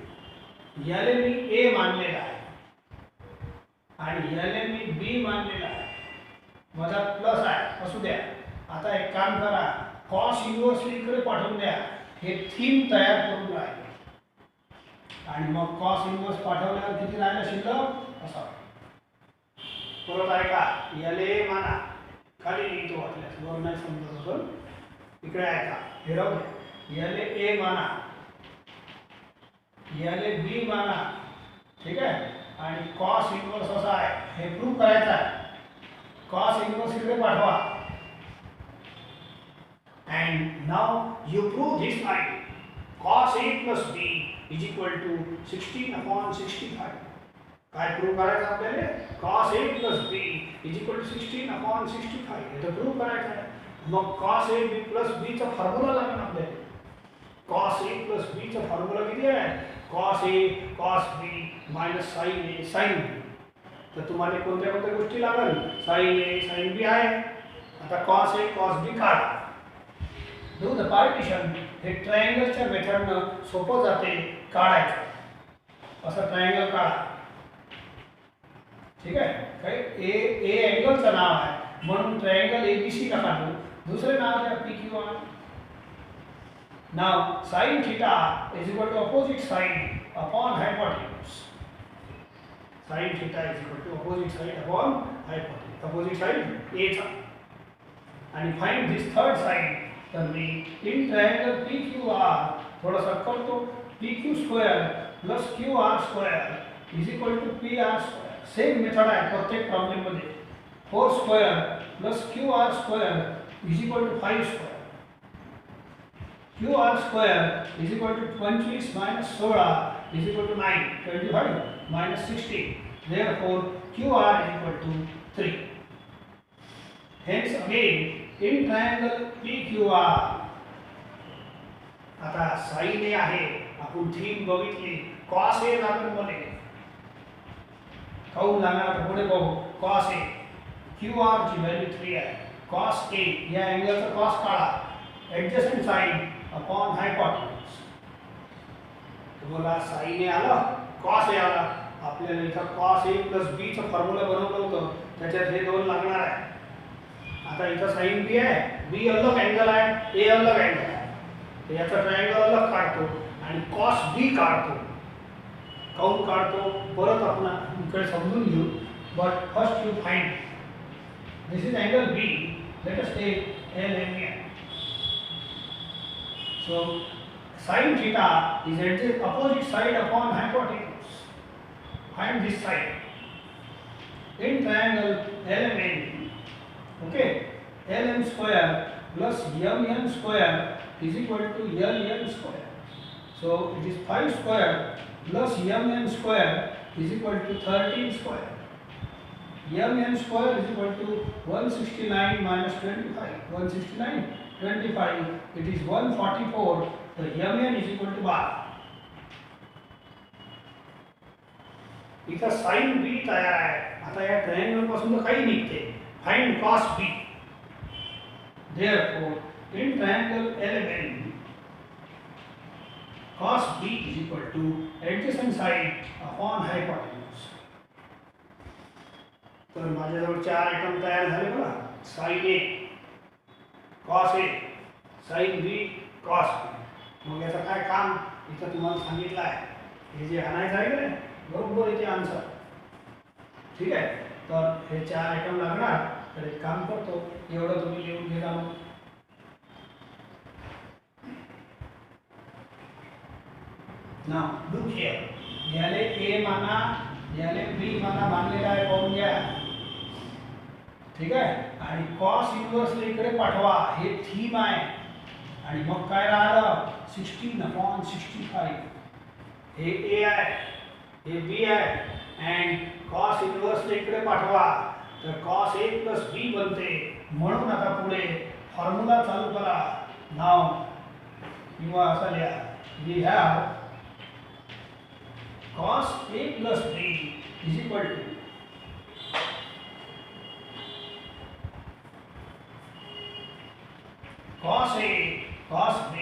Speaker 1: याले मी ए मानलेला आहे आणि याले मी बी मानलेला आहे. माझा प्लस आहे असू द्या. आता एक काम करा कॉस इनवर्स इकडे पाठवून द्या. हे थीम तयार करून राहिले आणि मग कॉस इनवर्स पाठवल्यावर किती राहिलं शिल्लक असा. परत आहे का याले माना खाली लिहितो वाटल्यास वर नाही समजत होतं. इकडे आहे का हे राहू द्या. याले ए माना याले बी माना. ठीक आहे. आणि कॉस इनवर्स असा आहे हे प्रूव्ह करायचं आहे. कॉस इनवर्स इकडे पाठवा and now you prove this line cos A plus B is equal to 16/65. काय प्रूव्ह करायचं आपल्याला cos A plus B is equal to 16/65 हे तर प्रूव्ह करायचं आहे. मग cos A B plus B चा फॉर्म्युला लागेल आपल्याला. कॉस ए प्लस बी चा फॉर्म्युला किती आहे कॉस ए कॉस बी मायनस साइन ए साइन बी. तर तुम्हाला कोणत्या कोणत्या गोष्टी लागेल साइन ए साइन बी आहे. आता कॉस ए कॉस बी काढा. Do the partition. हे ट्रायंगलच्या मेथडनं सोपं जाते काढायचं. असं ट्रायंगल काढा. ठीक आहे. काय ए अँगलचं नाव आहे म्हणून ट्रायंगल एबीसी का काढू. दुसरे नाव द्या पी क्यू आर. नाव sine theta is equal to opposite side upon hypotenuse. Sine theta is equal to opposite side upon hypotenuse. Opposite side A चा आणि फाइंड दिस थर्ड साइड. तर मी in triangle P Q R थोडासा करतो. P Q square plus Q R square is equal to P R square. Same method आहे प्रत्येक problem मध्ये. 4 square plus Q R square is equal to 5 square. Q R square is equal to 25 minus 16 is equal to 9. 25 minus 16. Therefore Q R is equal to 3. Hence again in triangle PQR. आता sine A आहे आपण theme बघितली. Cos A लागेल मध्ये काऊन लागणार पुढे बघू. कॉस ए क्यू आर ची व्हॅल्यू 3 आहे. कॉस ए या अँगलचा कॉस काढा. Adjacent side upon hypotenuse. तुम्हाला साइन ए आला कॉस ए आला. आपल्याला इथं कॉस ए प्लस बी चं फॉर्म्युला बनवलं होतं त्याच्यात हे दोन लागणार आहे. आता इथं साइन बी आहे. बी अलग अँगल आहे ए अलग अँगल आहे. तर याचा ट्रायंगल अलग काढतो आणि कॉस बी काढतो. काऊन काढतो परत आपण इकडे समजून घेऊ. But first you find This is angle B. Let us take LMN. So sin theta is at the opposite side upon hypotenuse. Find this side. In triangle LMN, okay, LM square plus MN square is equal to LN square. So it is 5 square plus MN square is equal to 13 square. MN square is equal to 169 minus 25. 169, 25, it is 144. The MN is equal to bar. इथं sine B तयार आहे. आता या triangle पासून काही निघते. Find cos b. Therefore, in triangle LMN, cos b is equal to adjacent side upon hypotenuse. तर माझ्याजवळ 4 आयटम तयार झाले बघा. sin a, cos a, sin b, cos b. मग याचं काय काम इथं तुम्हाला सांगितलं आहे. हे जे आणायचं आहे का बरोबर इथे आन्सर. ठीक आहे. तर हे 4 आयटम लागणार. तर एक काम करतो, एवढं तुम्ही लिहून घ्या. मग नाउ लुक हियर. याले ए माना, याले बी माना मानलेला आहे पाहून घ्या. ठीक आहे. आणि cos इन्व्हर्स इकडे पाठवा. हे थीम आहे. आणि मग काय राहिलं 16/65. हे ए आहे, हे बी आहे. and cos इन्व्हर्स इकडे पाठवा. तर cos a plus b बनते. म्हणून आता पुढे फॉर्म्युला चालू करा. नाव किंवा असा लिहा. we have cos a plus b is equal to cos a cos b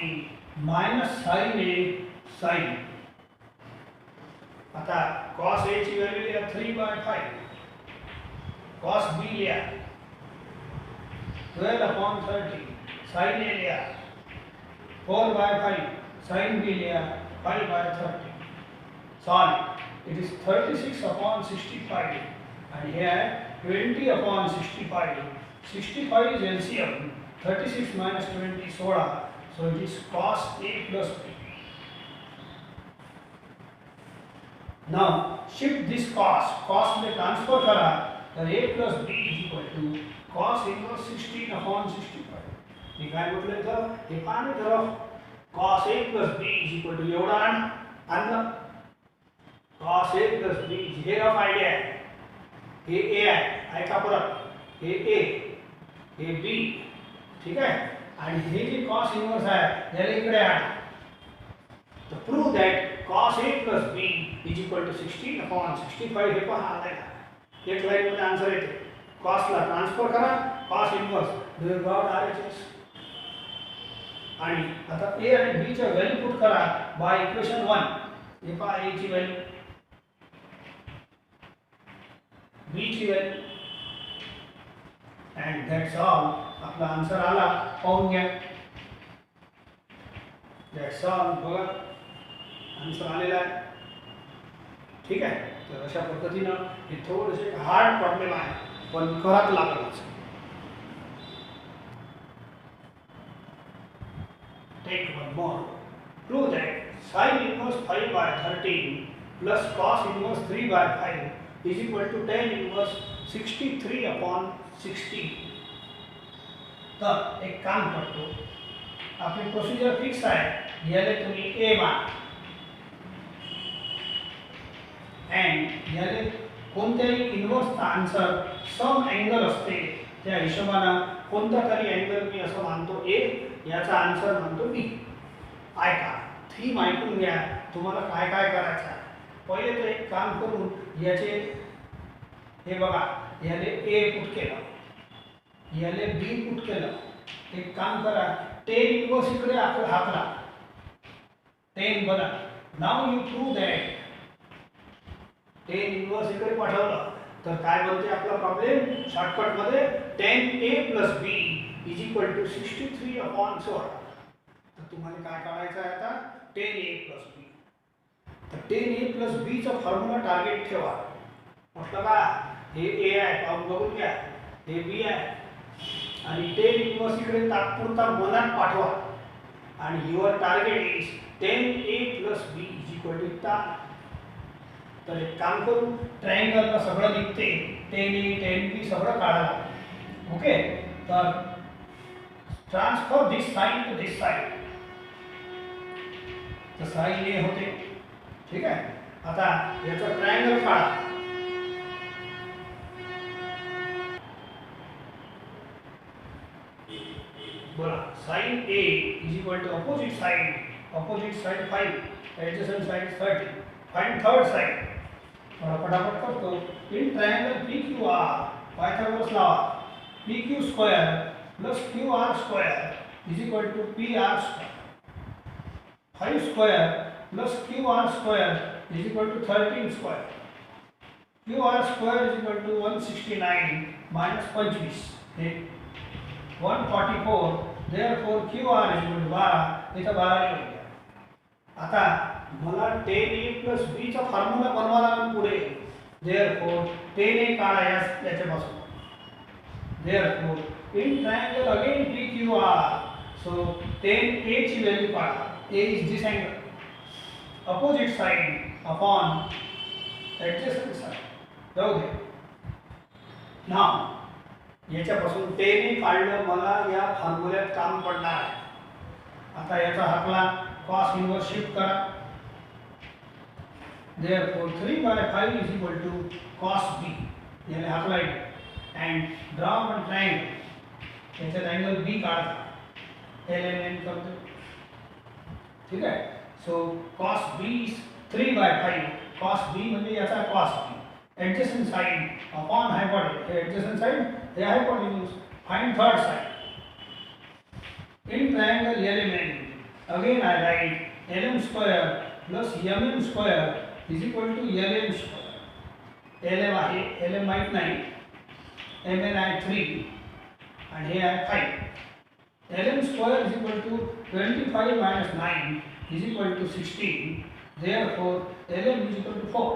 Speaker 1: minus sin a sin. आता cos a ची व्हॅल्यू लिहा 3/5. cos b लिहा 12/30. sin a लिहा 4/5. sin b लिहा 5/30. solve. It is 36/65 and here 20/65. 65 is LCM. 36 minus 20 16. So it is cos a plus b. Now shift this cos में transfer करा. तर a plus b is equal to cos inverse 16/65. हे काय म्हटलं तर हे पाणी तरफ cos a plus b is equal to एवढा आणलं. cos a plus b हे रफ आयडिया आहे. हे a आहे ऐका परत. हे a, हे b. ठीक आहे. आणि हे जे cos इन्व्हर्स आहे याला इकडे आण. तर prove that cos a plus b is equal to 16/65. हे पहा आलाय. एक लाइन मध्ये आन्सर येते. cos ला ट्रान्सफर करा. cos inverse do got RHS. आणि आता a आणि b च्या व्हॅल्यू पुट करा बाय इक्वेशन 1. हे पहा a ची व्हॅल्यू, b ची व्हॅल्यू. and that's all. आपला आन्सर आला पाहून घ्या. that's all. बघा आन्सर आलेला आहे. ठीक आहे. तर अशा पद्धतीनं हे थोडेसे हार्ड प्रॉब्लेम आहे पण करावं लागेल. Take one more. Prove that sin inverse 5/13 plus cos inverse 3/5 is equal to tan inverse 63/60. तर एक काम करतो. आपली प्रोसिजर फिक्स आहे. याले तुम्ही a मान and याले कोणत्याही इन्व्हर्सचा आन्सर सम अँगल असते. त्या हिशोबाने कोणता तरी अँगल मी असं मानतो a, याचा आन्सर मानतो b. ऐका, थीम ऐकून घ्या. तुम्हाला काय काय करायचं आहे. पहिले तर एक काम करून याचे हे बघा. याले a पुट केलं, याले b पुट केलं. एक काम करा, tan इन्व्हर्स इकडे हाकला. tan बना. Now you prove that tan inverse इकडे पाठवलं तर काय बनते आपला प्रॉब्लेम शॉर्टकट मध्ये tan a plus b is equal to 63/16. तर तुम्हाला काय करायचं आहे आता tan a plus b. तर tan a plus b चा फॉर्म्युला टार्गेट ठेवा. म्हटलं का हे a आहे पाहून बघून घ्या. हे बी आहे आणि टेन इनवर्स इकडे तात्पुरता मनात पाठवा आणि your target is 10a + b = tan. तर एक काम करू, ट्रायंगलला सगळं निघते 10a 10b सगळं काढा. ओके, तर transfer this sign to this side. तर साइन ए होते. ठीक आहे, आता याचा ट्रायंगल काढा. बोला, साइन ए = opposite side 5, adjacent side 30. Find third side. थोड़ा फटाफट करतो. इन ट्रायंगल PQR पायथागोरस लावा. PQ² + QR² = PR². 5² + QR² = 13². QR² = 169 - 25. 144. Therefore QR = 12. इथं 12 लिहून घ्या. आता मला 10a + b चा फॉर्म्युला बनवावा लागेल पुढे. Therefore 10a काढा याच्यापासून. Therefore in triangle again PQR, so 10a ची व्हॅल्यू काढा. a is this angle. Opposite side upon adjacent side. जाऊ दे. Now याच्यापासून 10a काढलं, मला या फॉर्म्युल्यात काम पडणार आहे. आता याचा हाकला cos इनवर्स शिफ्ट करा. Therefore 3/5 = cos b. याने हाकला and draw one triangle. याच्यात अँगल b काढा. LN करतो. ठीक आहे, so cos b is 3/5. cos b म्हणजे याचा cos b. Adjacent side upon hypotenuse. Adjacent side हे hypotenuse. Find third side. In triangle LMN, again I write LM² + MM² = LN². LM आहे, LM माहित नाही. MN आहे 3 आणि हे आहे 5. LM² = 25 - 9 = 16. Therefore LM = 4.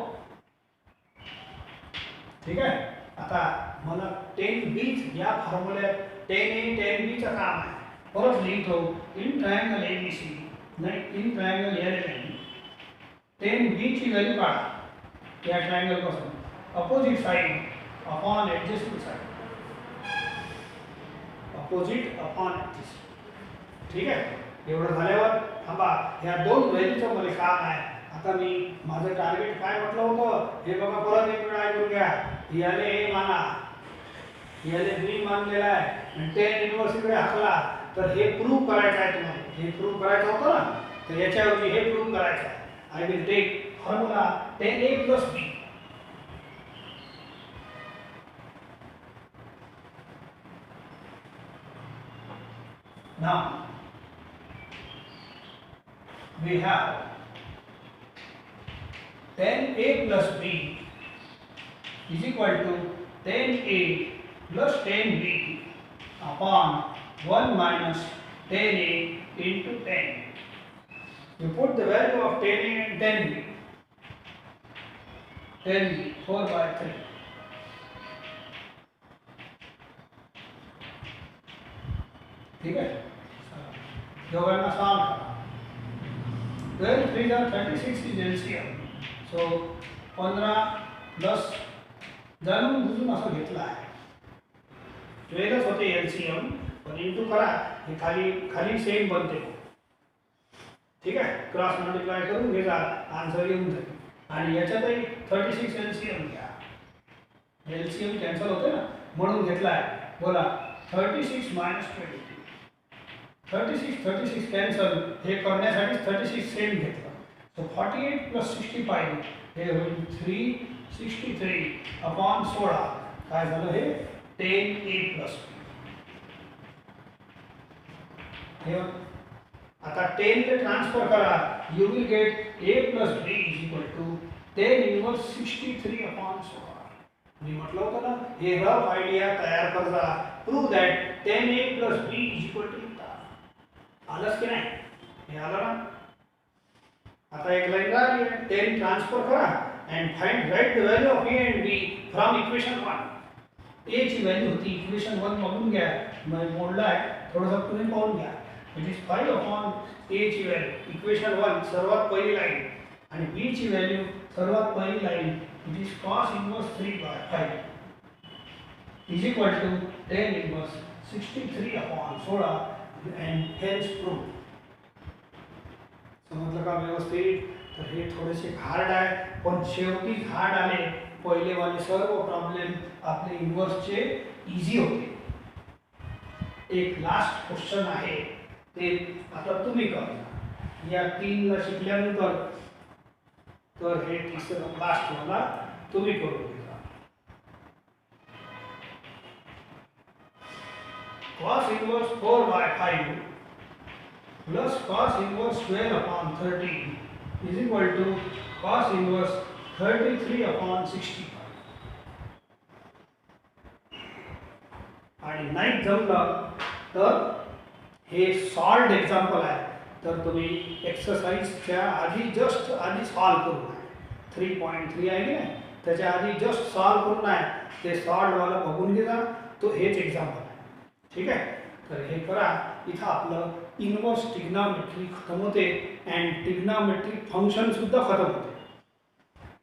Speaker 1: ठीक आहे, आता मला 10b या फॉर्म्युल्यात 10a 10b चं काम आहे. परत लिहितो. इन ट्रायंगल ABC नाही, इन ट्रायंगल LMN 10b ची व्हॅल्यू काढा या ट्रायंगल पासून. Opposite side upon adjusting side. Opposite upon adjusting. ठीक आहे, एवढं झाल्यावर थांबा. ह्या दोन व्हॅल्यूचं मला काम आहे. आता मी माझं टार्गेट काय म्हटलं होतं हे बघा, परत एक वेळा ऐकून घ्या. याले ए माना, याले बी मानलेला आहे आणि 10 इनवर्स इकडे हाकला. तर हे प्रूव्ह करायचं आहे तुम्हाला. हे प्रूव्ह करायचं होतं ना, तर याच्याऐवजी हे प्रूव्ह करायचं आहे. I will take formula 10a + b. Now we have 10a + b = 10a + 10b upon 1 - 10a into 10. You put the value of 10a and 10b. 10b 4/3. ठीक है, दोघांना सॉल्व करा. 12 × 3 = 36 is LCM. सो 15 प्लस जाणून बुजून असं घेतलं आहे. 12च होते LCM, पण इंटू करा. हे खाली खाली सेम बनते. ठीक आहे, क्रॉस मल्टिप्लाय करून घ्या, आन्सर येऊन जाईल. आणि याच्यातही 36 LCM घ्या. LCM कॅन्सल होते ना, म्हणून घेतला आहे. बोला 36 - 20. 36 कॅन्सल. हे करण्यासाठी 36 सेम घेतलं. सो 48 + 65 हे होईल 363 अपॉन 16. काय झालं हे 10a + b. हे आता 10 ला ट्रान्सफर करा. You will get a + b = 10 inverse 63 upon 16. मी म्हटलं होतं ना, हे रफ आयडिया तयार करा. प्रूव्ह दॅट 10a + b = आलंच की नाही? हे आलं ना. आता एक लाईन राहिली आहे. 10 ट्रान्सफर करा and find, write the value of a and b from equation 1. ए ची व्हॅल्यू होती इक्वेशन 1 बघून घ्या, मग मोडला आहे थोडंसं तुम्ही पाहून घ्या. इट इज 5 अपॉन ए ची व्हॅल्यू इक्वेशन 1 सर्वात पहिली लाईन आणि बी ची व्हॅल्यू सर्वात पहिली line it is cos inverse 3/5 is equal to tan inverse 63 upon 16 and hence proof. समजलं का व्यवस्थित? तर हे थोडेसे हार्ड आहे, पण शेवटी हार्ड आले पहिलेवाले सर्व प्रॉब्लेम आपले इन्व्हर्सचे इझी होते. एक लास्ट क्वेश्चन आहे ते आता तुम्ही करा. या 3 शिकल्यानंतर तर हे तिसरं लास्ट वाला तुम्ही करून घ्या. cos inverse 4/5 plus cos inverse 12 upon 13 is equal to cos inverse 33 upon 65. आणि नाही जमलं तर हे सॉल्व्ड एक्झाम्पल आहे, तर तुम्ही एक्सरसाइजच्या आधी जस्ट आधी सॉल्व करून आहे 3.3 आहे की नाही, त्याच्या आधी जस्ट सॉल्व करून आहे ते सॉल्ववाला बघून घ्या. तो हेच एक्झाम्पल आहे. ठीक आहे, तर हे करा. इथं आपलं इनवर्स ट्रिग्नॉमेट्री खतम होते अँड ट्रिग्नॉमेट्रिक फंक्शन सुद्धा खतम होते.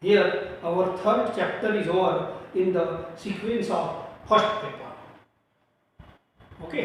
Speaker 1: Here our third chapter is over in the sequence of first paper. Okay.